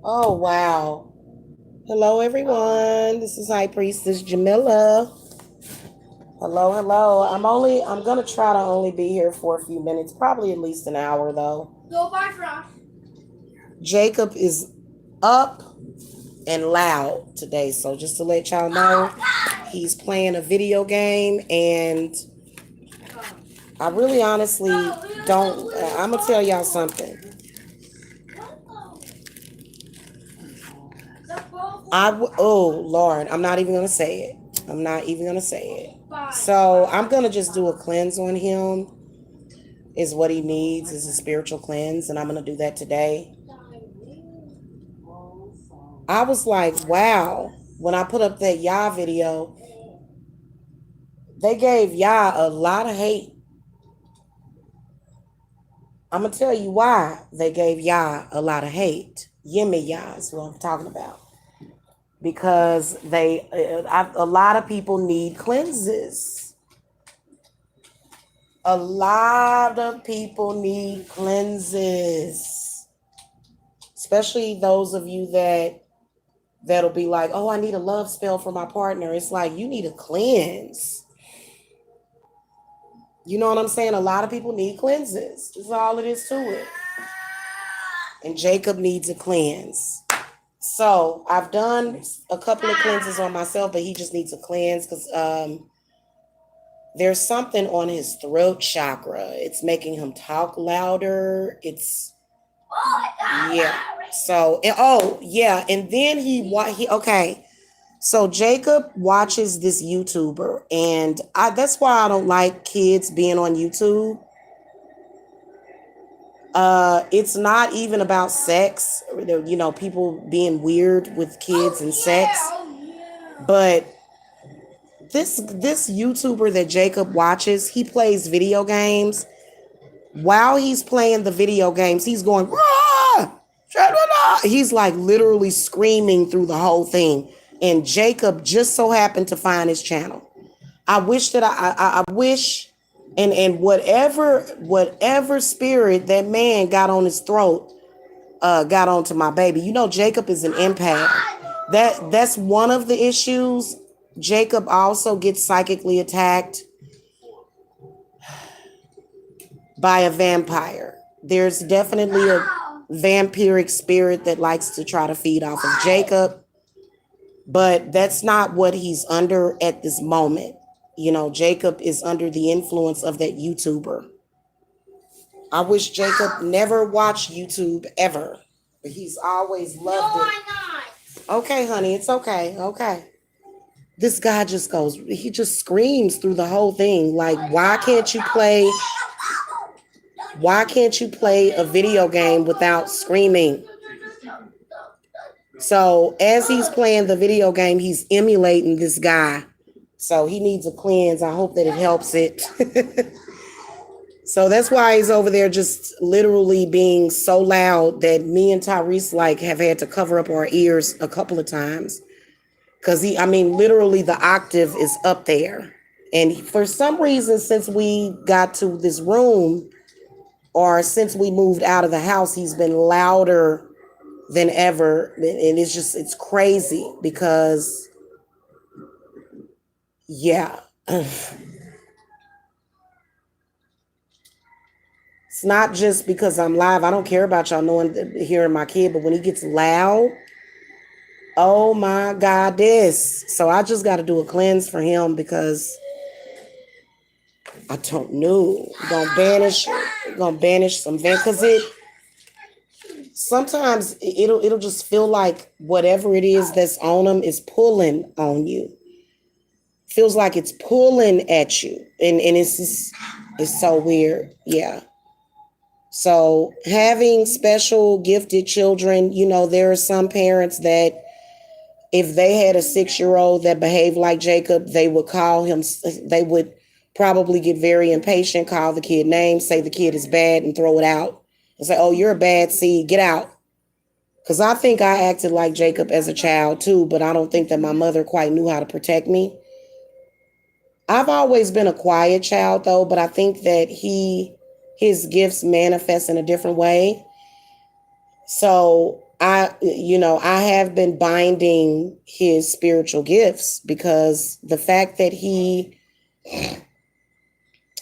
Oh, wow. Hello, everyone. This is High Priestess Jamila. Hello, hello. I'm going to try to only be here for a few minutes, probably at least an hour, though. Go bye, Frost. Jacob is up and loud today. So just to let y'all know, he's playing a video game, and I really honestly don't. I'm going to tell y'all something. Oh, Lord, I'm not even going to say it. I'm not even going to say it. So I'm going to just do a cleanse on him, is what he needs, is a spiritual cleanse. And I'm going to do that today. I was like, wow, when I put up that Yah video, they gave Yah a lot of hate. I'm going to tell you why they gave Yah a lot of hate. Yimmy Yah is what I'm talking about. Because a lot of people need cleanses. A lot of people need cleanses. Especially those of you that'll be like, oh, I need a love spell for my partner. It's like, you need a cleanse. You know what I'm saying? A lot of people need cleanses. That's all it is to it. And Jacob needs a cleanse. So I've done a couple of cleanses on myself, but he just needs a cleanse because there's something on his throat chakra. It's making him talk louder. Yeah. So, oh yeah, and then he okay. So Jacob watches this YouTuber, and that's why I don't like kids being on YouTube. It's not even about sex, people being weird with kids and sex, but this YouTuber that Jacob watches, he plays video games. While he's playing the video games, he's going, "Rah! He's like literally screaming through the whole thing. And Jacob just so happened to find his channel. I wish that I wish, and whatever spirit that man got on his throat got onto my baby. You know, Jacob is an empath. That's one of the issues. Jacob also gets psychically attacked by a vampire. There's definitely a vampiric spirit that likes to try to feed off of Jacob, but that's not what he's under at this moment. You know, Jacob is under the influence of that YouTuber. I wish Jacob never watched YouTube ever, but he's always loved it. Okay, honey, it's okay. Okay. This guy he just screams through the whole thing. Like, why can't you play a video game without screaming? So as he's playing the video game, he's emulating this guy. So he needs a cleanse. I hope that it helps it. So that's why he's over there just literally being so loud that me and Tyrese have had to cover up our ears a couple of times. Cause literally the octave is up there. And for some reason, since we got to this room, or since we moved out of the house, he's been louder than ever. And it's crazy because, yeah. It's not just because I'm live. I don't care about y'all hearing my kid, but when he gets loud, oh my God, this. So I just got to do a cleanse for him because I don't know. We're gonna banish some because sometimes it'll just feel like whatever it is that's on him is pulling on you. Feels like it's pulling at you, and it's so weird. Yeah. So having special gifted children, there are some parents that if they had a 6-year-old that behaved like Jacob, they would call him. They would probably get very impatient, call the kid names, say the kid is bad, and throw it out and say, "Oh, you're a bad seed. Get out." Because I think I acted like Jacob as a child too, but I don't think that my mother quite knew how to protect me. I've always been a quiet child though, but I think that his gifts manifest in a different way. So I have been binding his spiritual gifts because the fact that he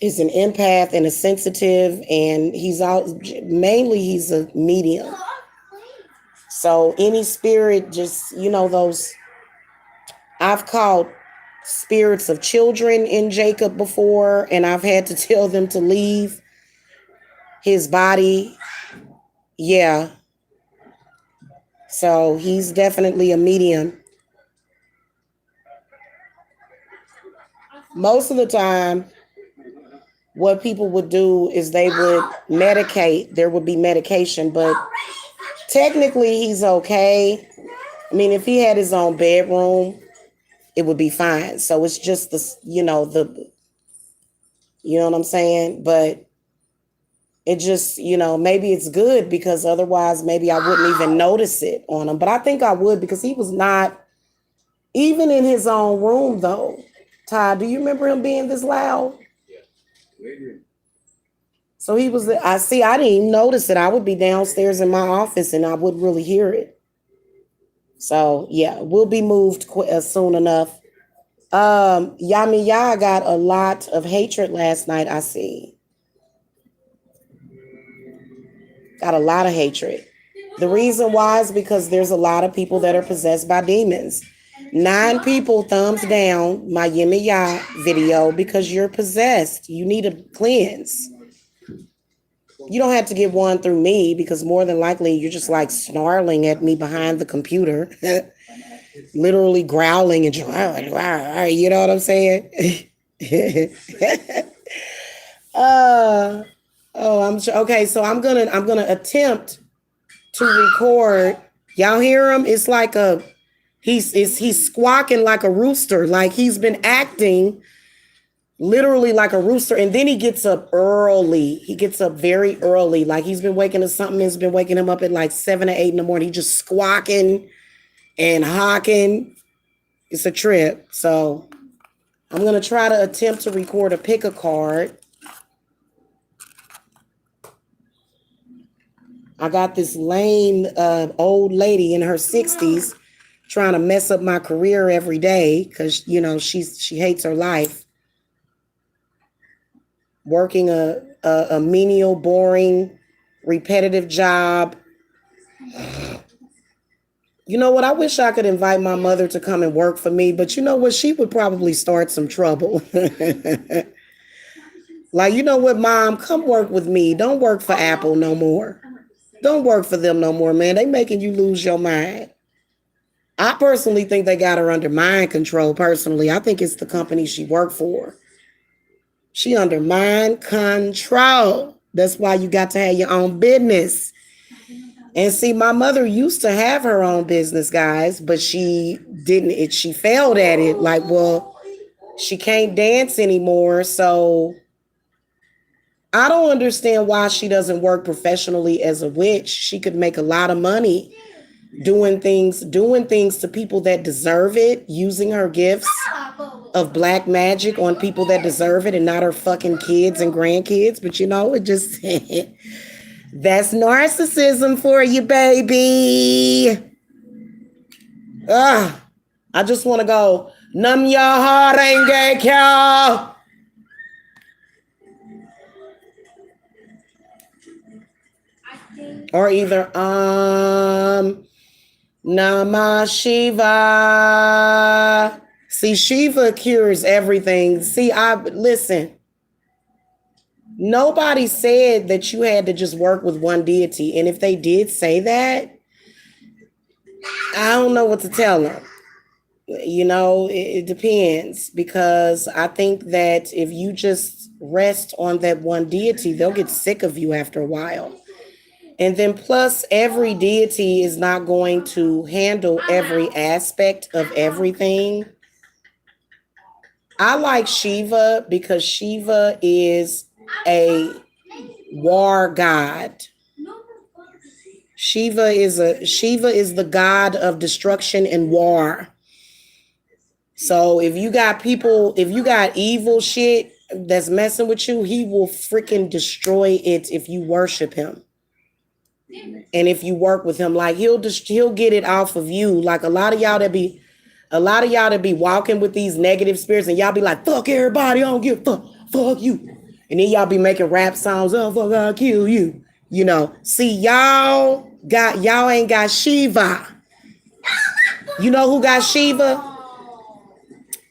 is an empath and a sensitive, and he's a medium. So any spirit, just, those, I've called spirits of children in Jacob before, and I've had to tell them to leave his body. Yeah. So he's definitely a medium. Most of the time, what people would do is they would medicate. There would be medication, but technically he's okay. I mean, if he had his own bedroom, it would be fine. So it's just you know what I'm saying? But it just, maybe it's good because otherwise maybe I wouldn't even notice it on him. But I think I would because he was not even in his own room though. Ty, do you remember him being this loud? So he was, I didn't even notice it. I would be downstairs in my office and I would really hear it. So yeah, we'll be moved soon enough. Yamiya got a lot of hatred last night, I see. Got a lot of hatred. The reason why is because there's a lot of people that are possessed by demons. 9 people thumbs down my Yamiya video because you're possessed. You need a cleanse. You don't have to get one through me because more than likely you're just like snarling at me behind the computer. Literally growling and you know what I'm saying? I'm sure. Okay, so I'm gonna attempt to record. Y'all hear him? It's like he's squawking like a rooster, like he's been acting literally like a rooster, and then he gets up early. He gets up very early, like he's been waking up. Something has been waking him up at like 7 or 8 in the morning. He just squawking and hawking. It's a trip. So I'm gonna try to attempt to record a pick a card. I got this lame old lady in her 60s trying to mess up my career every day because she hates her life. Working a menial, boring, repetitive job. You know what? I wish I could invite my mother to come and work for me, but you know what? She would probably start some trouble. Like, you know what, Mom? Come work with me. Don't work for Apple no more. Don't work for them no more, man. They making you lose your mind. I personally think they got her under mind control, personally. I think it's the company she worked for. She under mind control. That's why you got to have your own business. And see, my mother used to have her own business, guys, but she didn't. She failed at it. Like, well, she can't dance anymore. So I don't understand why she doesn't work professionally as a witch. She could make a lot of money doing things to people that deserve it, using her gifts of black magic on people that deserve it and not her fucking kids and grandkids. But it just that's narcissism for you, baby. I just want to go Nam Yaha Renge Kya. Or either Namah Shiva. See, Shiva cures everything. See, listen. Nobody said that you had to just work with one deity. And if they did say that, I don't know what to tell them. It depends, because I think that if you just rest on that one deity, they'll get sick of you after a while. And then plus, every deity is not going to handle every aspect of everything. I like Shiva because Shiva is a war god. Shiva is the god of destruction and war. So if you got evil shit that's messing with you, he will freaking destroy it if you worship him. And if you work with him, like he'll get it off of you. Like a lot of y'all that be walking with these negative spirits, and y'all be like, fuck everybody, I don't give a fuck you. And then y'all be making rap songs, oh fuck, I'll kill you. See, y'all ain't got Shiva. You know who got Shiva?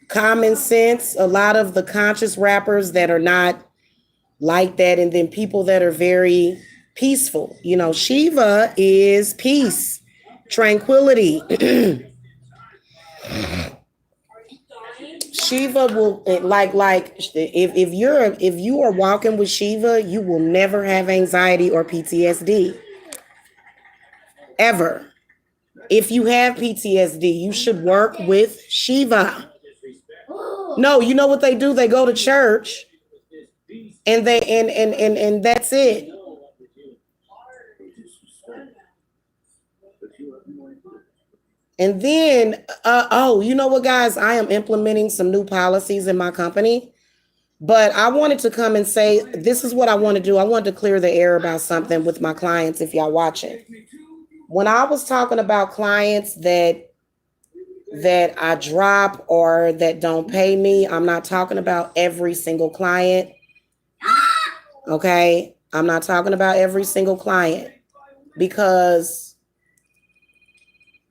Common Sense. A lot of the conscious rappers that are not like that, and then people that are very peaceful. Shiva is peace, tranquility. Shiva will if you are walking with Shiva, you will never have anxiety or PTSD ever. If you have PTSD, you should work with Shiva. No, you know what they do? They go to church and that's it. And then, you know what, guys? I am implementing some new policies in my company, but I wanted to come and say, this is what I want to do. I wanted to clear the air about something with my clients, if y'all watching. When I was talking about clients that I drop or that don't pay me, I'm not talking about every single client. Okay? I'm not talking about every single client, because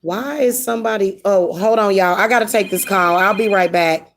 why is somebody... Oh, hold on, y'all. I got to take this call. I'll be right back.